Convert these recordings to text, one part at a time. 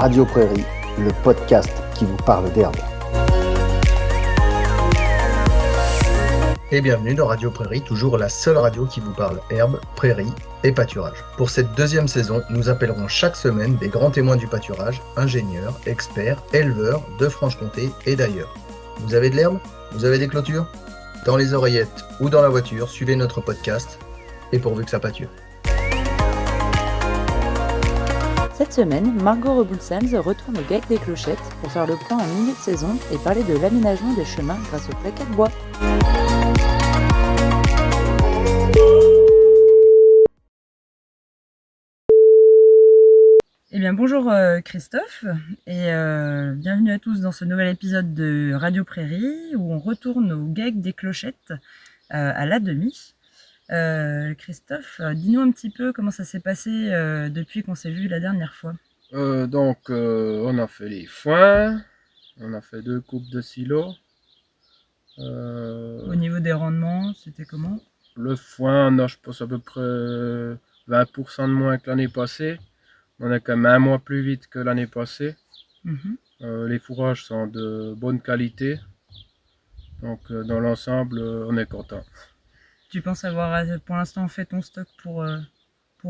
Radio Prairie, le podcast qui vous parle d'herbe. Et bienvenue dans Radio Prairie, toujours la seule radio qui vous parle herbe, prairie et pâturage. Pour cette deuxième saison, nous appellerons chaque semaine des grands témoins du pâturage, ingénieurs, experts, éleveurs de Franche-Comté et d'ailleurs. Vous avez de l'herbe? Vous avez des clôtures? Dans les oreillettes ou dans la voiture, suivez notre podcast et pourvu que ça pâture. Cette semaine, Margot Reboulsans retourne au GAEC des Clochettes pour faire le point en milieu de saison et parler de l'aménagement des chemins grâce aux plaquettes bois. Eh bien bonjour Christophe et bienvenue à tous dans ce nouvel épisode de Radio Prairie où on retourne au GAEC des Clochettes à la demi. Christophe, dis-nous un petit peu comment ça s'est passé depuis qu'on s'est vu la dernière fois. On a fait les foins, on a fait 2 coupes de silo. Au niveau des rendements, c'était comment? Le foin, on a je pense à peu près 20% de moins que l'année passée. On est quand même un mois plus vite que l'année passée. Les fourrages sont de bonne qualité. Donc dans l'ensemble, on est content. Tu penses avoir pour l'instant fait ton stock pour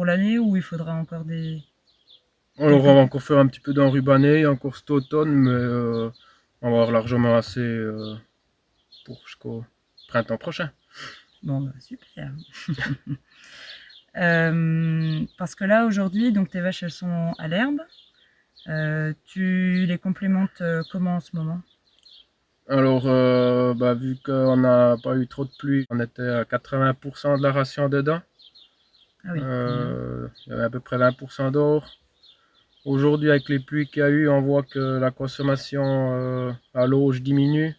l'année ou il faudra encore des... On va encore faire un petit peu d'enrubanné encore cet automne, mais on va avoir largement assez pour jusqu'au printemps prochain. Bon, bah, super. Parce que là aujourd'hui, donc tes vaches elles sont à l'herbe. Tu les complémentes comment en ce moment? Alors, vu qu'on n'a pas eu trop de pluie, on était à 80% de la ration dedans. Ah oui. Il y avait à peu près 20% d'or. Aujourd'hui, avec les pluies qu'il y a eu, on voit que la consommation à l'auge diminue.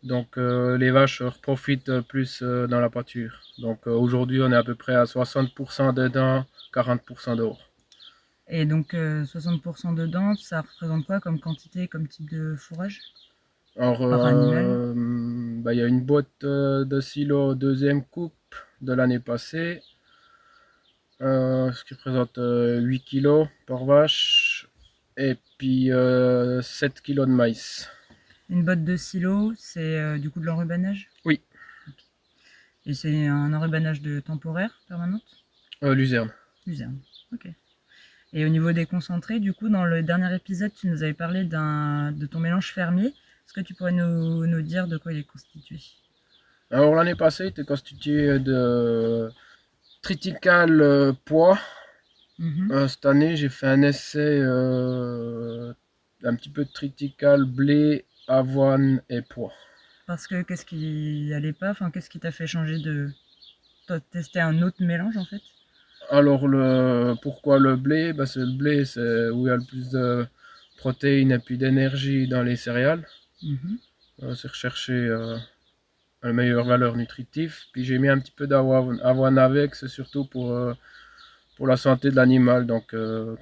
Donc, les vaches profitent plus dans la pâture. Donc, aujourd'hui, on est à peu près à 60% dedans, 40% d'or. Et donc, 60% dedans, ça représente quoi comme quantité, comme type de fourrage? Alors, par animal? Il y a une boîte de silo deuxième coupe de l'année passée, ce qui représente 8 kg par vache, et puis 7 kg de maïs. Une botte de silo, c'est du coup de l'enrubanage? Oui. Okay. Et c'est un enrubanage de temporaire, permanente? Luzerne. Luzerne, ok. Et au niveau des concentrés, du coup, dans le dernier épisode, tu nous avais parlé de ton mélange fermier. Est-ce que tu pourrais nous dire de quoi il est constitué? Alors l'année passée, il était constitué de triticale pois. Cette année, j'ai fait un essai un petit peu de triticale, blé, avoine et pois. Parce que qu'est-ce qui allait pas? Enfin, qu'est-ce qui t'a fait changer de tester un autre mélange en fait? Alors pourquoi le blé? C'est le blé, c'est où il y a le plus de protéines et puis d'énergie dans les céréales. C'est rechercher la meilleure valeur nutritive. Puis j'ai mis un petit peu d'avoine avec, c'est surtout pour la santé de l'animal, donc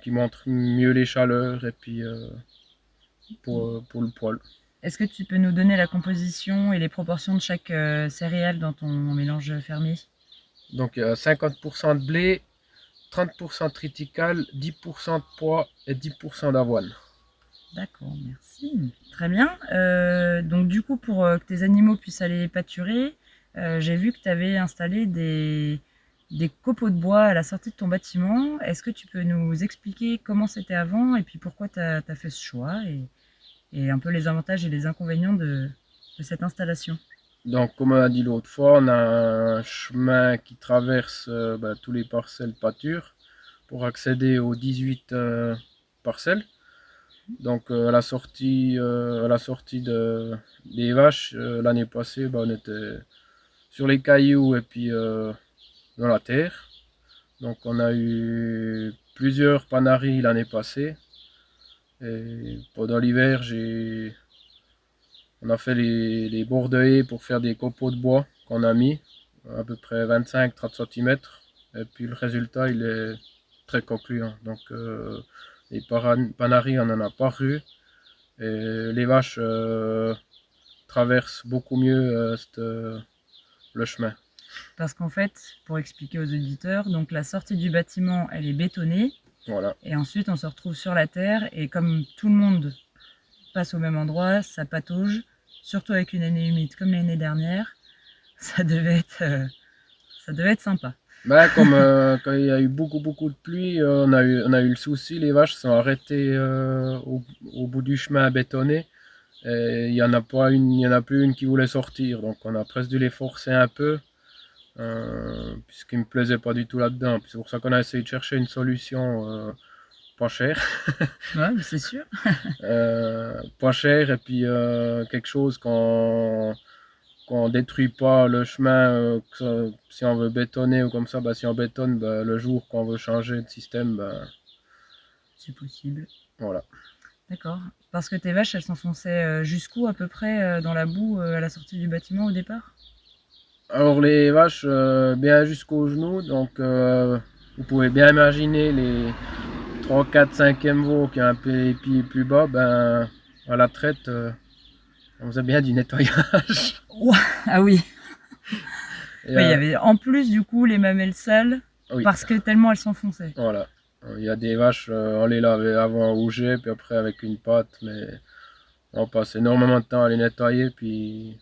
qui montre mieux les chaleurs et puis pour le poil. Est-ce que tu peux nous donner la composition et les proportions de chaque céréale dans ton mélange fermier? Donc il y a 50% de blé, 30% de triticale, 10% de pois et 10% d'avoine. D'accord, merci. Très bien. Donc du coup, pour que tes animaux puissent aller pâturer, j'ai vu que tu avais installé des copeaux de bois à la sortie de ton bâtiment. Est-ce que tu peux nous expliquer comment c'était avant et puis pourquoi tu as fait ce choix et un peu les avantages et les inconvénients de cette installation? Donc comme on a dit l'autre fois, on a un chemin qui traverse tous les parcelles de pâture pour accéder aux 18 parcelles. Donc à la sortie des vaches, l'année passée, on était sur les cailloux et puis dans la terre. Donc on a eu plusieurs panaries l'année passée. Et pendant l'hiver, on a fait les bords de haies pour faire des copeaux de bois qu'on a mis, à peu près 25-30 cm. Et puis le résultat, il est très concluant. Donc les panaries, on n'en a pas eu. Et les vaches traversent beaucoup mieux le chemin. Parce qu'en fait, pour expliquer aux auditeurs, donc la sortie du bâtiment, elle est bétonnée. Voilà. Et ensuite, on se retrouve sur la terre et comme tout le monde passe au même endroit, ça patauge, surtout avec une année humide comme l'année dernière. Ça devait être sympa. Ben, comme quand il y a eu beaucoup de pluie, on a eu le souci, les vaches sont arrêtées au bout du chemin bétonné. Et il y en a plus une qui voulait sortir, donc on a presque dû les forcer un peu, puisqu'ils me plaisaient pas du tout là-dedans. C'est pour ça qu'on a essayé de chercher une solution pas chère. Ouais, c'est sûr. Pas cher et puis quelque chose qu'on détruit pas le chemin, si on veut bétonner ou comme ça, si on bétonne, le jour qu'on veut changer de système, c'est possible. Voilà. D'accord. Parce que tes vaches, elles s'enfonçaient jusqu'où à peu près dans la boue à la sortie du bâtiment au départ? Alors les vaches, bien jusqu'aux genoux, donc vous pouvez bien imaginer les 3, 4, 5e veaux qui ont un peu les pieds plus bas, à la traite, on faisait bien du nettoyage. Ah oui. Et, il y avait en plus du coup les mamelles sales, oui. Parce que tellement elles s'enfonçaient. Voilà. Il y a des vaches, on les lavait avant rouget, puis après avec une pâte, mais on passe énormément de temps à les nettoyer, puis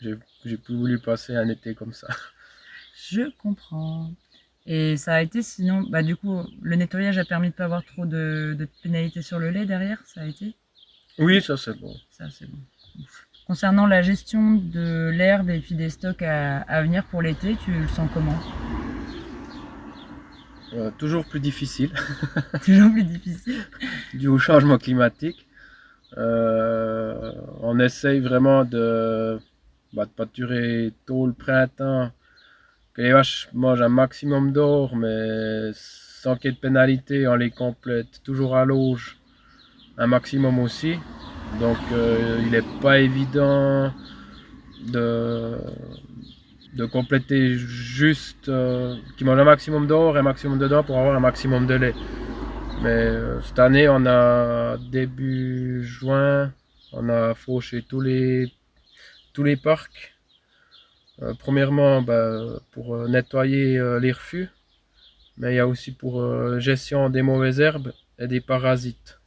j'ai plus voulu passer un été comme ça. Je comprends. Et ça a été sinon, du coup, le nettoyage a permis de ne pas avoir trop de pénalités sur le lait derrière, ça a été? Oui, ça c'est bon. Ça c'est bon. Ouf. Concernant la gestion de l'herbe et puis des stocks à venir pour l'été, tu le sens comment? Toujours plus difficile. Toujours plus difficile. Dû au changement climatique. On essaye vraiment de pâturer tôt le printemps, que les vaches mangent un maximum d'or, mais sans qu'il y ait de pénalité, on les complète toujours à l'auge, un maximum aussi. Donc il n'est pas évident de compléter juste qui mange un maximum d'or et un maximum de dents pour avoir un maximum de lait. Mais cette année, on a début juin, on a fauché tous les parcs. Premièrement, pour nettoyer les refus, mais il y a aussi pour gestion des mauvaises herbes et des parasites.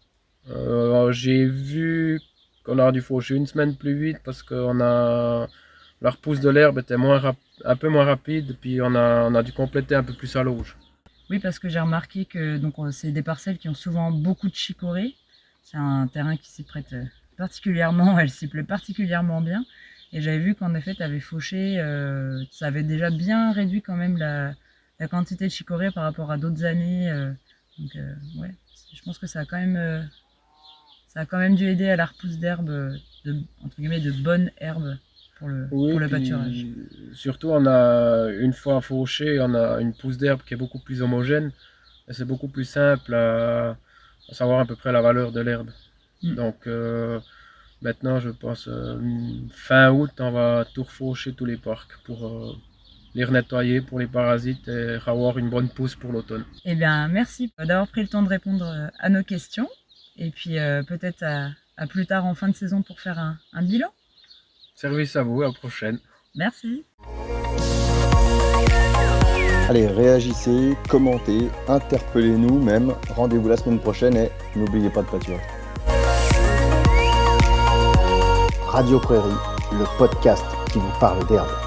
J'ai vu qu'on a dû faucher une semaine plus vite parce que la repousse de l'herbe était un peu moins rapide, puis on a dû compléter un peu plus à l'auge. Oui, parce que j'ai remarqué que c'est des parcelles qui ont souvent beaucoup de chicorées. C'est un terrain qui s'y prête particulièrement, elle s'y plaît particulièrement bien. Et j'avais vu qu'en effet, tu avais fauché, ça avait déjà bien réduit quand même la quantité de chicorées par rapport à d'autres années. Ouais, je pense que ça a quand même dû aider à la repousse d'herbe, entre guillemets, de bonnes herbes pour le pâturage. Surtout, on a, une fois fauché, on a une pousse d'herbe qui est beaucoup plus homogène. Et c'est beaucoup plus simple à savoir à peu près la valeur de l'herbe. Donc maintenant, je pense, fin août, on va tout refaucher tous les parcs pour les renettoyer pour les parasites et avoir une bonne pousse pour l'automne. Eh bien, merci d'avoir pris le temps de répondre à nos questions. Et puis peut-être à plus tard en fin de saison pour faire un bilan. Service à vous, à la prochaine. Merci. Allez, réagissez, commentez, interpellez-nous même. Rendez-vous la semaine prochaine et n'oubliez pas de pâturer. Radio Prairie, le podcast qui vous parle d'herbe.